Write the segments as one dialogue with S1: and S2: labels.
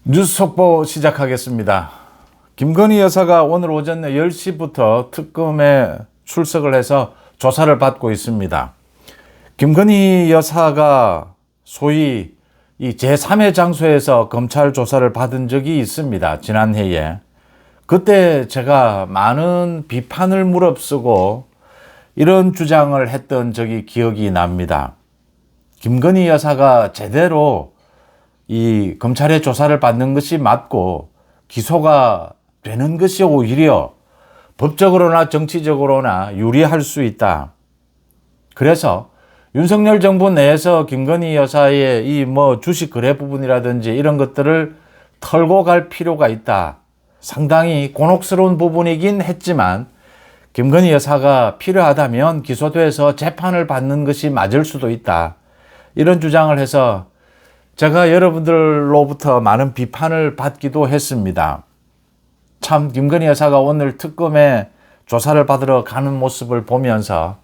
S1: 뉴스 속보 시작하겠습니다. 김건희 여사가 오늘 오전 10시부터 특검에 출석을 해서 조사를 받고 있습니다. 김건희 여사가 소위 이 제3의 장소에서 검찰 조사를 받은 적이 있습니다. 지난해에. 그때 제가 많은 비판을 무릅쓰고 이런 주장을 했던 적이 기억이 납니다. 김건희 여사가 제대로 이 검찰의 조사를 받는 것이 맞고 기소가 되는 것이 오히려 법적으로나 정치적으로나 유리할 수 있다. 그래서 윤석열 정부 내에서 김건희 여사의 이 주식 거래 부분이라든지 이런 것들을 털고 갈 필요가 있다. 상당히 곤혹스러운 부분이긴 했지만 김건희 여사가 필요하다면 기소돼서 재판을 받는 것이 맞을 수도 있다. 이런 주장을 해서 제가 여러분들로부터 많은 비판을 받기도 했습니다. 참 김건희 여사가 오늘 특검에 조사를 받으러 가는 모습을 보면서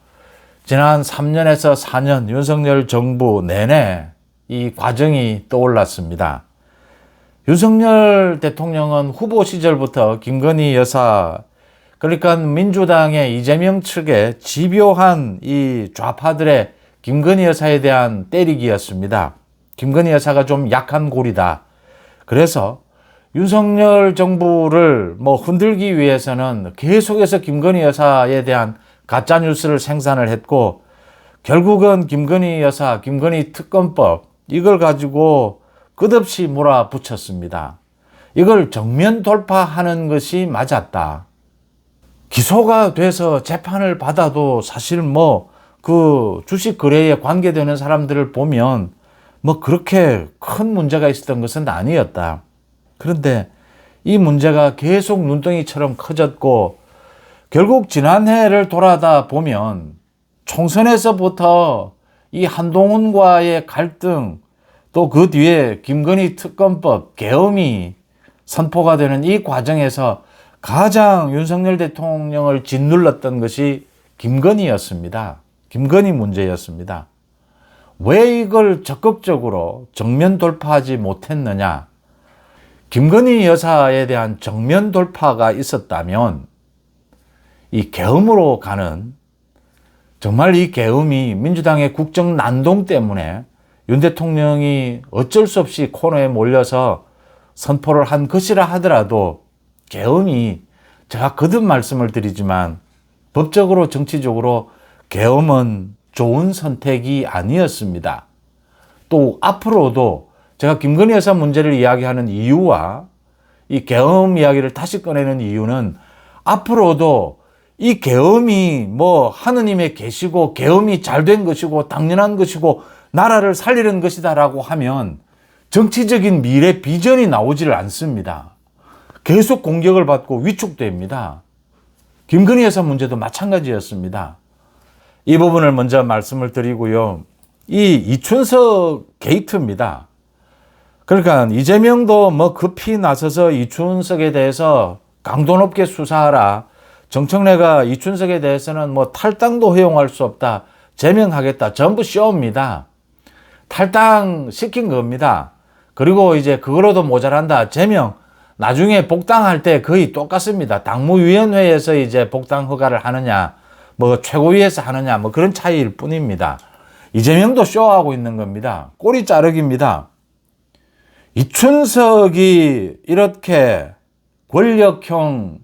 S1: 지난 3년에서 4년 윤석열 정부 내내 이 과정이 떠올랐습니다. 윤석열 대통령은 후보 시절부터 김건희 여사, 그러니까 민주당의 이재명 측의 집요한 이 좌파들의 김건희 여사에 대한 때리기였습니다. 김건희 여사가 좀 약한 고리다. 그래서 윤석열 정부를 흔들기 위해서는 계속해서 김건희 여사에 대한 가짜 뉴스를 생산을 했고, 결국은 김건희 여사, 김건희 특검법 이걸 가지고 끝없이 몰아붙였습니다. 이걸 정면 돌파하는 것이 맞았다. 기소가 돼서 재판을 받아도 사실 그 주식 거래에 관계되는 사람들을 보면 그렇게 큰 문제가 있었던 것은 아니었다. 그런데 이 문제가 계속 눈덩이처럼 커졌고, 결국 지난해를 돌아다 보면 총선에서부터 이 한동훈과의 갈등, 또 그 뒤에 김건희 특검법 계엄이 선포가 되는 이 과정에서 가장 윤석열 대통령을 짓눌렀던 것이 김건희였습니다. 김건희 문제였습니다. 왜 이걸 적극적으로 정면 돌파하지 못했느냐? 김건희 여사에 대한 정면 돌파가 있었다면 이 계엄으로 가는, 정말 이 계엄이 민주당의 국정 난동 때문에 윤 대통령이 어쩔 수 없이 코너에 몰려서 선포를 한 것이라 하더라도 계엄이, 제가 거듭 말씀을 드리지만 법적으로 정치적으로 계엄은 좋은 선택이 아니었습니다. 또 앞으로도 제가 김건희 여사 문제를 이야기하는 이유와 이 계엄 이야기를 다시 꺼내는 이유는, 앞으로도 이 계엄이 하느님의 계시고 계엄이 잘된 것이고 당연한 것이고 나라를 살리는 것이다라고 하면 정치적인 미래 비전이 나오지를 않습니다. 계속 공격을 받고 위축됩니다. 김건희 여사 문제도 마찬가지였습니다. 이 부분을 먼저 말씀을 드리고요. 이 이춘석 게이트입니다. 그러니까 이재명도 급히 나서서 이춘석에 대해서 강도 높게 수사하라. 정청래가 이춘석에 대해서는 탈당도 허용할 수 없다. 제명하겠다. 전부 쇼입니다. 탈당시킨 겁니다. 그리고 이제 그거로도 모자란다. 제명. 나중에 복당할 때 거의 똑같습니다. 당무위원회에서 이제 복당 허가를 하느냐, 최고위에서 하느냐, 그런 차이일 뿐입니다. 이재명도 쇼하고 있는 겁니다. 꼬리 자르기입니다. 이춘석이 이렇게 권력형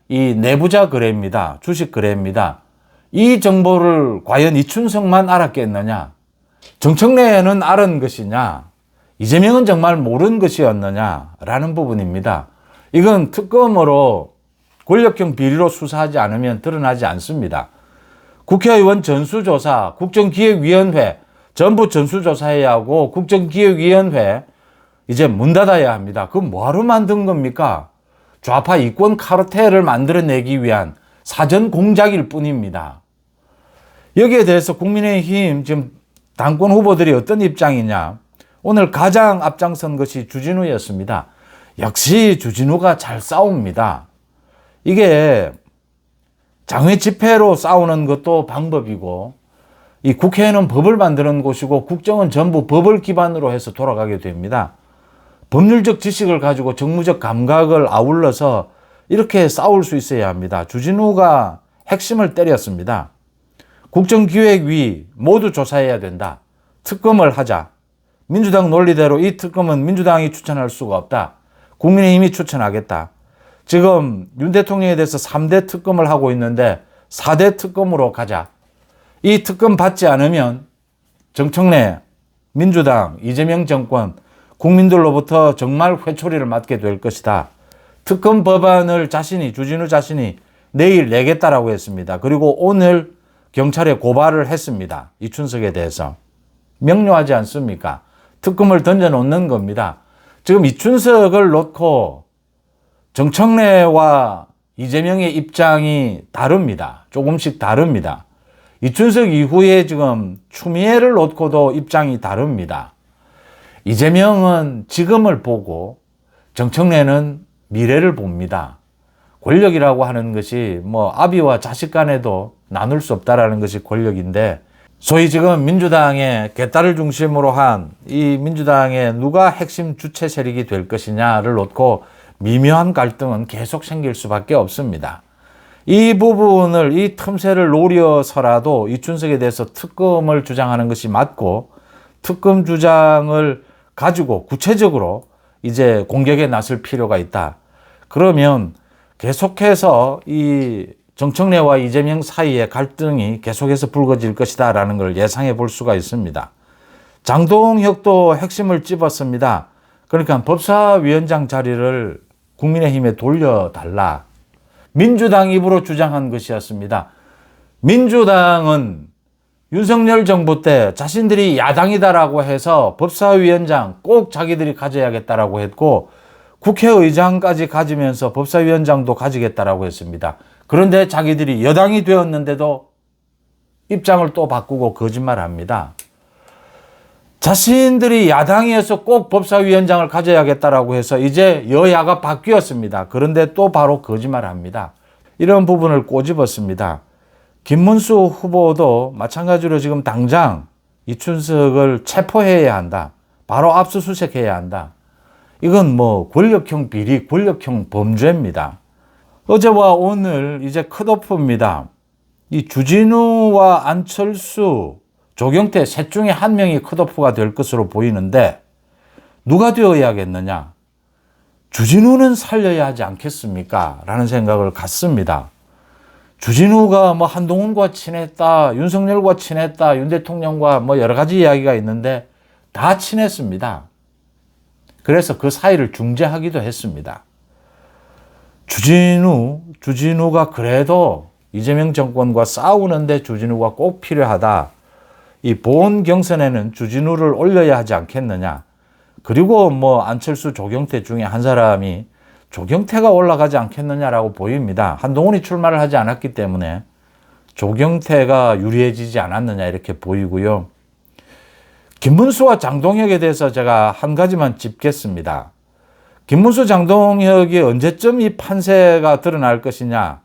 S1: 이 내부자 거래입니다. 주식 거래입니다. 이 정보를 과연 이춘석만 알았겠느냐? 정청래는 알은 것이냐? 이재명은 정말 모르는 것이었느냐라는 부분입니다. 이건 특검으로 권력형 비리로 수사하지 않으면 드러나지 않습니다. 국회의원 전수조사, 국정기획위원회 전부 전수조사해야 하고, 국정기획위원회 이제 문 닫아야 합니다. 그건 뭐하러 만든 겁니까? 좌파 이권 카르텔을 만들어내기 위한 사전 공작일 뿐입니다. 여기에 대해서 국민의힘 지금 당권 후보들이 어떤 입장이냐? 오늘 가장 앞장선 것이 주진우였습니다. 역시 주진우가 잘 싸웁니다. 이게 장외 집회로 싸우는 것도 방법이고, 이 국회는 법을 만드는 곳이고 국정은 전부 법을 기반으로 해서 돌아가게 됩니다. 법률적 지식을 가지고 정무적 감각을 아울러서 이렇게 싸울 수 있어야 합니다. 주진우가 핵심을 때렸습니다. 국정기획위 모두 조사해야 된다. 특검을 하자. 민주당 논리대로 이 특검은 민주당이 추천할 수가 없다. 국민의힘이 추천하겠다. 지금 윤 대통령에 대해서 3대 특검을 하고 있는데 4대 특검으로 가자. 이 특검 받지 않으면 정청래, 민주당, 이재명 정권, 국민들로부터 정말 회초리를 맞게 될 것이다. 특검 법안을 주진우 자신이 내일 내겠다라고 했습니다. 그리고 오늘 경찰에 고발을 했습니다. 이춘석에 대해서. 명료하지 않습니까? 특검을 던져놓는 겁니다. 지금 이춘석을 놓고 정청래와 이재명의 입장이 다릅니다. 조금씩 다릅니다. 이춘석 이후에 지금 추미애를 놓고도 입장이 다릅니다. 이재명은 지금을 보고 정청래는 미래를 봅니다. 권력이라고 하는 것이 아비와 자식 간에도 나눌 수 없다라는 것이 권력인데, 소위 지금 민주당의 개딸을 중심으로 한 이 민주당의 누가 핵심 주체 세력이 될 것이냐를 놓고 미묘한 갈등은 계속 생길 수밖에 없습니다. 이 부분을, 이 틈새를 노려서라도 이춘석에 대해서 특검을 주장하는 것이 맞고, 특검 주장을 가지고 구체적으로 이제 공격에 나설 필요가 있다. 그러면 계속해서 이 정청래와 이재명 사이의 갈등이 계속해서 불거질 것이다 라는 걸 예상해 볼 수가 있습니다. 장동혁도 핵심을 찝었습니다. 그러니까 법사위원장 자리를 국민의힘에 돌려달라. 민주당 입으로 주장한 것이었습니다. 민주당은 윤석열 정부 때 자신들이 야당이다라고 해서 법사위원장 꼭 자기들이 가져야겠다라고 했고, 국회의장까지 가지면서 법사위원장도 가지겠다라고 했습니다. 그런데 자기들이 여당이 되었는데도 입장을 또 바꾸고 거짓말합니다. 자신들이 야당이어서 꼭 법사위원장을 가져야겠다라고 해서 이제 여야가 바뀌었습니다. 그런데 또 바로 거짓말합니다. 이런 부분을 꼬집었습니다. 김문수 후보도 마찬가지로 지금 당장 이춘석을 체포해야 한다. 바로 압수수색해야 한다. 이건 권력형 비리, 권력형 범죄입니다. 어제와 오늘 이제 컷오프입니다. 이 주진우와 안철수, 조경태 셋 중에 한 명이 컷오프가 될 것으로 보이는데, 누가 되어야겠느냐? 주진우는 살려야 하지 않겠습니까? 라는 생각을 갖습니다. 주진우가 한동훈과 친했다, 윤석열과 친했다, 윤 대통령과 여러 가지 이야기가 있는데 다 친했습니다. 그래서 그 사이를 중재하기도 했습니다. 주진우가 그래도 이재명 정권과 싸우는데 주진우가 꼭 필요하다. 이 본 경선에는 주진우를 올려야 하지 않겠느냐. 그리고 안철수, 조경태 중에 한 사람이 조경태가 올라가지 않겠느냐라고 보입니다. 한동훈이 출마를 하지 않았기 때문에 조경태가 유리해지지 않았느냐 이렇게 보이고요. 김문수와 장동혁에 대해서 제가 한 가지만 짚겠습니다. 김문수, 장동혁이 언제쯤 이 판세가 드러날 것이냐.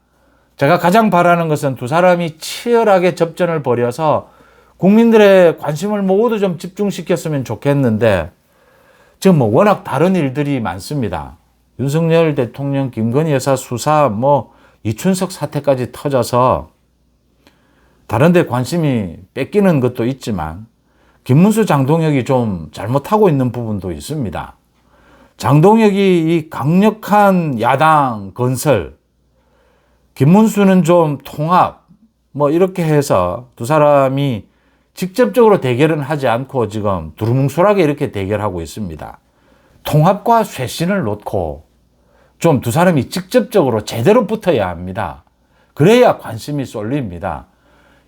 S1: 제가 가장 바라는 것은 두 사람이 치열하게 접전을 벌여서 국민들의 관심을 모두 좀 집중시켰으면 좋겠는데, 지금 워낙 다른 일들이 많습니다. 윤석열 대통령, 김건희 여사 수사, 이춘석 사태까지 터져서 다른 데 관심이 뺏기는 것도 있지만, 김문수, 장동혁이 좀 잘못하고 있는 부분도 있습니다. 장동혁이 이 강력한 야당 건설, 김문수는 좀 통합, 이렇게 해서 두 사람이 직접적으로 대결은 하지 않고 지금 두루뭉술하게 이렇게 대결하고 있습니다. 통합과 쇄신을 놓고 좀 두 사람이 직접적으로 제대로 붙어야 합니다. 그래야 관심이 쏠립니다.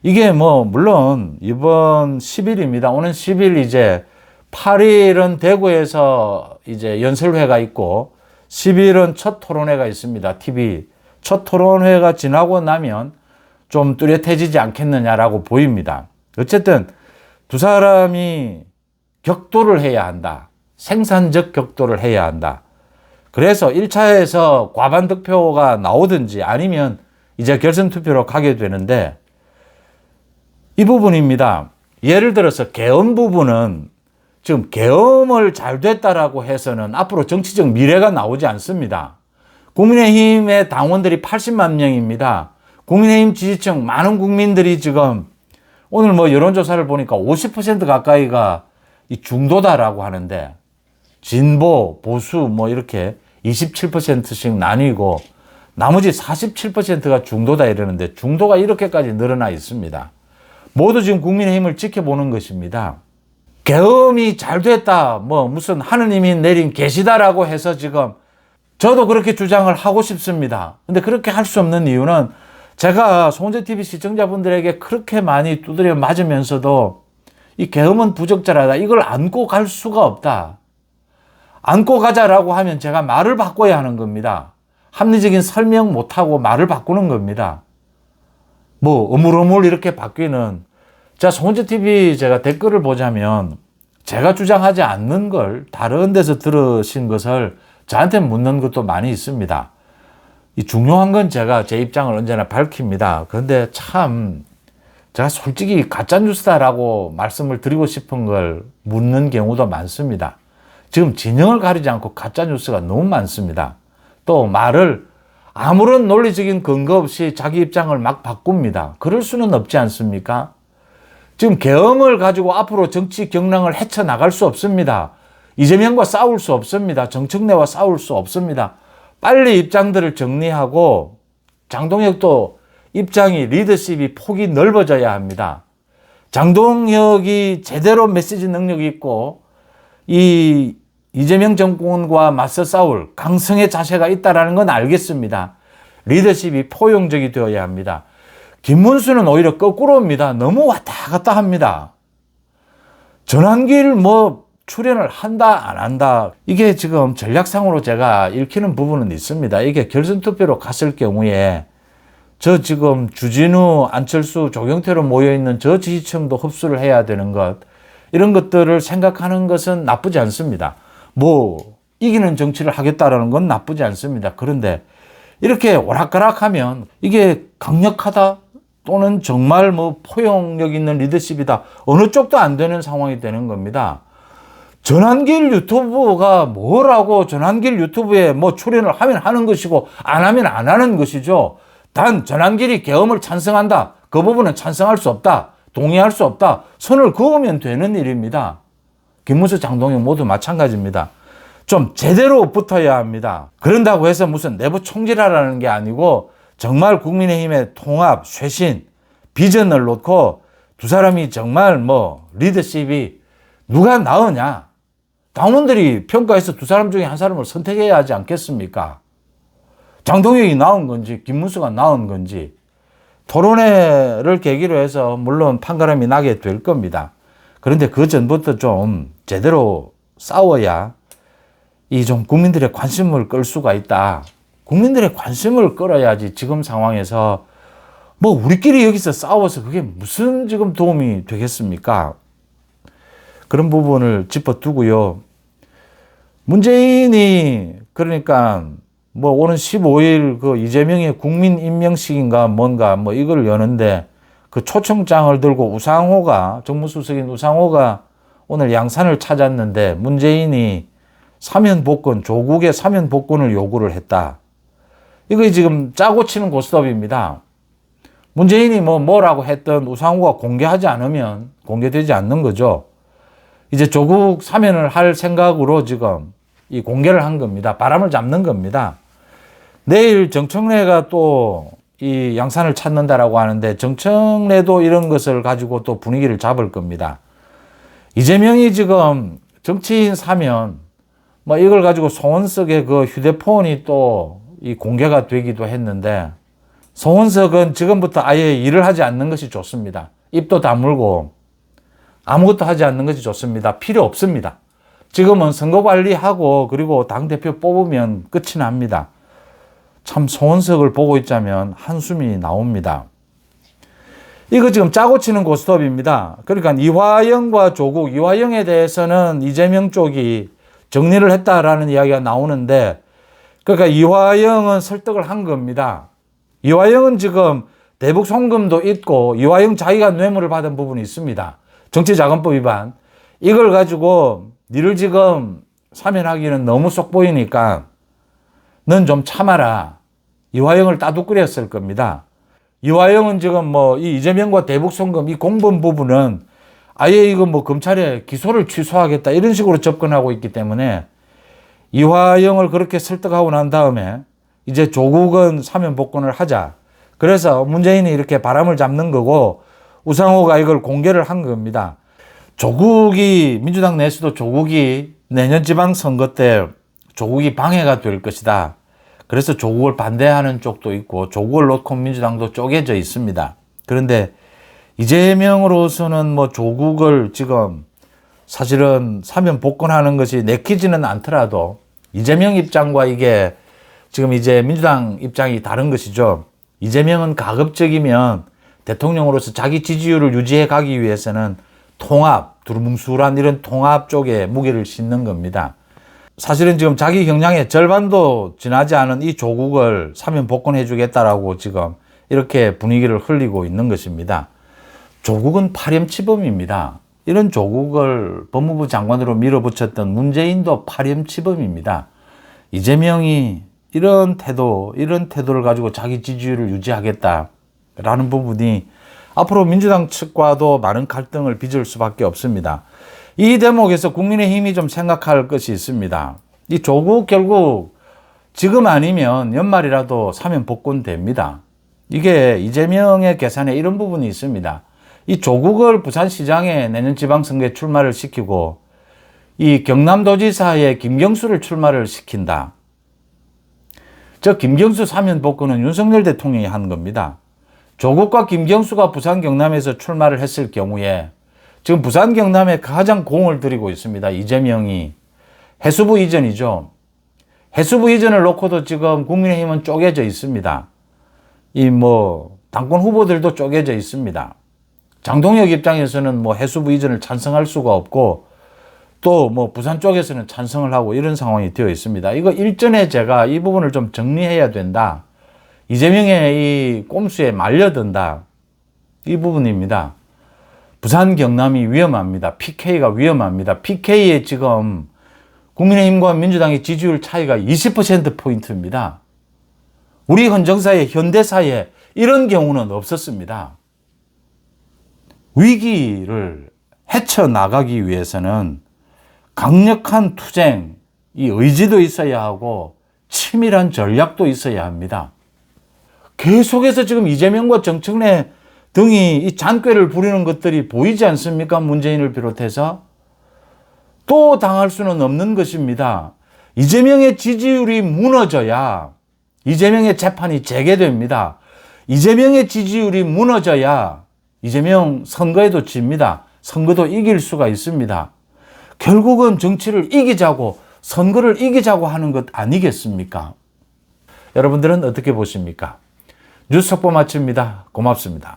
S1: 이게 물론 이번 10일입니다. 오는 10일 이제 8일은 대구에서 이제 연설회가 있고 10일은 첫 토론회가 있습니다. TV. 첫 토론회가 지나고 나면 좀 뚜렷해지지 않겠느냐라고 보입니다. 어쨌든 두 사람이 격돌을 해야 한다. 생산적 격돌을 해야 한다. 그래서 1차에서 과반 득표가 나오든지 아니면 이제 결선 투표로 가게 되는데, 이 부분입니다. 예를 들어서 개헌 부분은 지금 계엄을 잘 됐다라고 해서는 앞으로 정치적 미래가 나오지 않습니다. 국민의힘의 당원들이 80만 명입니다. 국민의힘 지지층 많은 국민들이 지금 오늘 뭐 여론조사를 보니까 50% 가까이가 이 중도다라고 하는데 진보, 보수 뭐 이렇게 27%씩 나뉘고 나머지 47%가 중도다 이러는데 중도가 이렇게까지 늘어나 있습니다. 모두 지금 국민의힘을 지켜보는 것입니다. 계엄이 잘 됐다, 뭐 무슨 하느님이 내린 계시다라고 해서 지금 저도 그렇게 주장을 하고 싶습니다. 근데 그렇게 할 수 없는 이유는 제가 송원재TV 시청자분들에게 그렇게 많이 두드려 맞으면서도 이 계엄은 부적절하다, 이걸 안고 갈 수가 없다. 안고 가자라고 하면 제가 말을 바꿔야 하는 겁니다. 합리적인 설명 못하고 말을 바꾸는 겁니다. 뭐 어물어물 이렇게 바뀌는, 자, 송원재TV 제가 댓글을 보자면 제가 주장하지 않는 걸 다른 데서 들으신 것을 저한테 묻는 것도 많이 있습니다. 이 중요한 건 제가 제 입장을 언제나 밝힙니다. 그런데 참 제가 솔직히 가짜뉴스다라고 말씀을 드리고 싶은 걸 묻는 경우도 많습니다. 지금 진영을 가리지 않고 가짜뉴스가 너무 많습니다. 또 말을 아무런 논리적인 근거 없이 자기 입장을 막 바꿉니다. 그럴 수는 없지 않습니까? 지금 계엄을 가지고 앞으로 정치 경랑을 헤쳐나갈 수 없습니다. 이재명과 싸울 수 없습니다. 정청래와 싸울 수 없습니다. 빨리 입장들을 정리하고 장동혁도 입장이, 리더십이 폭이 넓어져야 합니다. 장동혁이 제대로 메시지 능력이 있고 이 이재명 정권과 맞서 싸울 강성의 자세가 있다는 건 알겠습니다. 리더십이 포용적이 되어야 합니다. 김문수는 오히려 거꾸로입니다. 너무 왔다 갔다 합니다. 전환길 뭐 출연을 한다 안 한다, 이게 지금 전략상으로 제가 읽히는 부분은 있습니다. 이게 결선투표로 갔을 경우에 저 지금 주진우, 안철수, 조경태로 모여있는 저 지지층도 흡수를 해야 되는 것, 이런 것들을 생각하는 것은 나쁘지 않습니다. 뭐 이기는 정치를 하겠다라는 건 나쁘지 않습니다. 그런데 이렇게 오락가락하면 이게 강력하다 또는 정말 뭐 포용력 있는 리더십이다, 어느 쪽도 안 되는 상황이 되는 겁니다. 전환길 유튜브가 뭐라고, 전환길 유튜브에 뭐 출연을 하면 하는 것이고 안 하면 안 하는 것이죠. 단 전환길이 계엄을 찬성한다, 그 부분은 찬성할 수 없다, 동의할 수 없다, 선을 그으면 되는 일입니다. 김문수, 장동혁 모두 마찬가지입니다. 좀 제대로 붙어야 합니다. 그런다고 해서 무슨 내부 총질하라는 게 아니고 정말 국민의힘의 통합, 쇄신, 비전을 놓고 두 사람이 정말 뭐 리더십이 누가 나으냐, 당원들이 평가해서 두 사람 중에 한 사람을 선택해야 하지 않겠습니까? 장동혁이 나은 건지 김문수가 나은 건지 토론회를 계기로 해서 물론 판가름이 나게 될 겁니다. 그런데 그 전부터 좀 제대로 싸워야 이 좀 국민들의 관심을 끌 수가 있다. 국민들의 관심을 끌어야지 지금 상황에서 뭐 우리끼리 여기서 싸워서 그게 무슨 지금 도움이 되겠습니까? 그런 부분을 짚어두고요. 문재인이 그러니까 뭐 오는 15일 그 이재명의 국민 임명식인가 뭔가 뭐 이걸 여는데 그 초청장을 들고 우상호가, 정무수석인 우상호가 오늘 양산을 찾았는데 문재인이 사면 복권, 조국의 사면 복권을 요구를 했다. 이거 지금 짜고 치는 고스톱입니다. 문재인이 뭐라고 했던 우상호가 공개하지 않으면 공개되지 않는 거죠. 이제 조국 사면을 할 생각으로 지금 이 공개를 한 겁니다. 바람을 잡는 겁니다. 내일 정청래가 또 이 양산을 찾는다라고 하는데 정청래도 이런 것을 가지고 또 분위기를 잡을 겁니다. 이재명이 지금 정치인 사면 뭐 이걸 가지고 송원석의 그 휴대폰이 또 이 공개가 되기도 했는데 송원석은 지금부터 아예 일을 하지 않는 것이 좋습니다. 입도 다물고 아무것도 하지 않는 것이 좋습니다. 필요 없습니다. 지금은 선거 관리하고 그리고 당대표 뽑으면 끝이 납니다. 참 송원석을 보고 있자면 한숨이 나옵니다. 이거 지금 짜고 치는 고스톱입니다. 그러니까 이화영과 조국, 이화영에 대해서는 이재명 쪽이 정리를 했다라는 이야기가 나오는데, 그러니까 이화영은 설득을 한 겁니다. 이화영은 지금 대북 송금도 있고 이화영 자기가 뇌물을 받은 부분이 있습니다. 정치자금법 위반. 이걸 가지고 니를 지금 사면하기는 너무 속 보이니까 넌 좀 참아라. 이화영을 따둑거렸을 겁니다. 이화영은 지금 뭐 이 이재명과 대북송금 이 공범 부분은 아예 이거 뭐 검찰에 기소를 취소하겠다 이런 식으로 접근하고 있기 때문에 이화영을 그렇게 설득하고 난 다음에 이제 조국은 사면 복권을 하자. 그래서 문재인이 이렇게 바람을 잡는 거고 우상호가 이걸 공개를 한 겁니다. 조국이 민주당 내에서도 조국이 내년 지방선거 때 조국이 방해가 될 것이다. 그래서 조국을 반대하는 쪽도 있고 조국을 놓고 민주당도 쪼개져 있습니다. 그런데 이재명으로서는 뭐 조국을 지금 사실은 사면 복권하는 것이 내키지는 않더라도 이재명 입장과 이게 지금 이제 민주당 입장이 다른 것이죠. 이재명은 가급적이면 대통령으로서 자기 지지율을 유지해 가기 위해서는 통합, 두루뭉술한 이런 통합 쪽에 무게를 싣는 겁니다. 사실은 지금 자기 역량의 절반도 지나지 않은 이 조국을 사면 복권해 주겠다라고 지금 이렇게 분위기를 흘리고 있는 것입니다. 조국은 파렴치범입니다. 이런 조국을 법무부 장관으로 밀어붙였던 문재인도 파렴치범입니다. 이재명이 이런 태도를 가지고 자기 지지율을 유지하겠다라는 부분이 앞으로 민주당 측과도 많은 갈등을 빚을 수밖에 없습니다. 이 대목에서 국민의힘이 좀 생각할 것이 있습니다. 이 조국 결국 지금 아니면 연말이라도 사면 복권됩니다. 이게 이재명의 계산에 이런 부분이 있습니다. 이 조국을 부산시장에 내년 지방선거에 출마를 시키고 이 경남도지사에 김경수를 출마를 시킨다. 저 김경수 사면 복권은 윤석열 대통령이 한 겁니다. 조국과 김경수가 부산 경남에서 출마를 했을 경우에 지금 부산 경남에 가장 공을 들이고 있습니다. 이재명이. 해수부 이전이죠. 해수부 이전을 놓고도 지금 국민의힘은 쪼개져 있습니다. 이 뭐 당권 후보들도 쪼개져 있습니다. 장동혁 입장에서는 뭐 해수부 이전을 찬성할 수가 없고 또 뭐 부산 쪽에서는 찬성을 하고 이런 상황이 되어 있습니다. 이거 일전에 제가 이 부분을 좀 정리해야 된다. 이재명의 이 꼼수에 말려든다. 이 부분입니다. 부산 경남이 위험합니다. PK가 위험합니다. PK에 지금 국민의힘과 민주당의 지지율 차이가 20%포인트입니다. 우리 헌정사에 현대사에 이런 경우는 없었습니다. 위기를 헤쳐나가기 위해서는 강력한 투쟁, 이 의지도 있어야 하고 치밀한 전략도 있어야 합니다. 계속해서 지금 이재명과 정청래 등이 이 잔꾀를 부리는 것들이 보이지 않습니까? 문재인을 비롯해서. 또 당할 수는 없는 것입니다. 이재명의 지지율이 무너져야 이재명의 재판이 재개됩니다. 이재명의 지지율이 무너져야 이재명 선거에도 집니다. 선거도 이길 수가 있습니다. 결국은 정치를 이기자고 선거를 이기자고 하는 것 아니겠습니까? 여러분들은 어떻게 보십니까? 뉴스 속보 마칩니다. 고맙습니다.